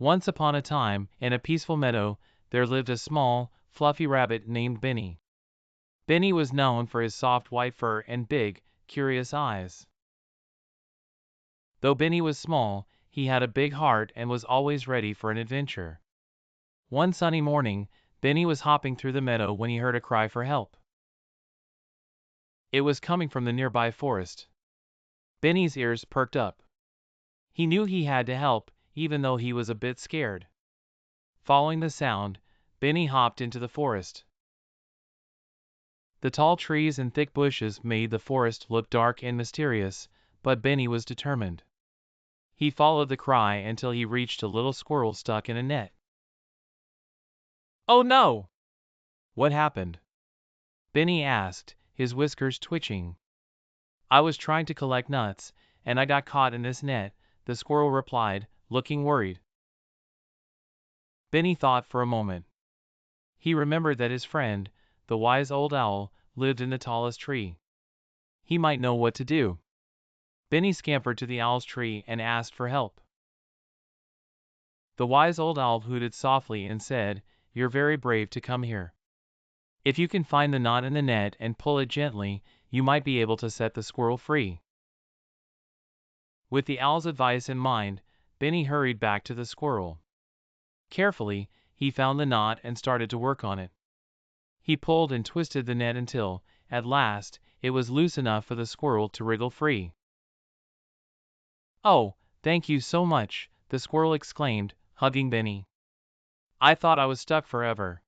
Once upon a time, in a peaceful meadow, there lived a small, fluffy rabbit named Benny. Benny was known for his soft white fur and big, curious eyes. Though Benny was small, he had a big heart and was always ready for an adventure. One sunny morning, Benny was hopping through the meadow when he heard a cry for help. It was coming from the nearby forest. Benny's ears perked up. He knew he had to help, even though he was a bit scared. Following the sound, Benny hopped into the forest. The tall trees and thick bushes made the forest look dark and mysterious, but Benny was determined. He followed the cry until he reached a little squirrel stuck in a net. "Oh no!" "What happened?" Benny asked, his whiskers twitching. "I was trying to collect nuts, and I got caught in this net," the squirrel replied, looking worried. Benny thought for a moment. He remembered that his friend, the wise old owl, lived in the tallest tree. He might know what to do. Benny scampered to the owl's tree and asked for help. The wise old owl hooted softly and said, "You're very brave to come here. If you can find the knot in the net and pull it gently, you might be able to set the squirrel free." With the owl's advice in mind, Benny hurried back to the squirrel. Carefully, he found the knot and started to work on it. He pulled and twisted the net until, at last, it was loose enough for the squirrel to wriggle free. "Oh, thank you so much," the squirrel exclaimed, hugging Benny. "I thought I was stuck forever."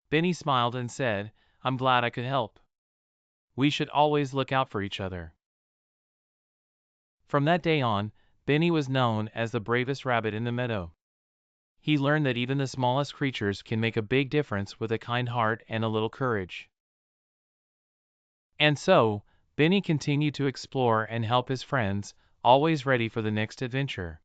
Benny smiled and said, "I'm glad I could help. We should always look out for each other." From that day on, Benny was known as the bravest rabbit in the meadow. He learned that even the smallest creatures can make a big difference with a kind heart and a little courage. And so, Benny continued to explore and help his friends, always ready for the next adventure.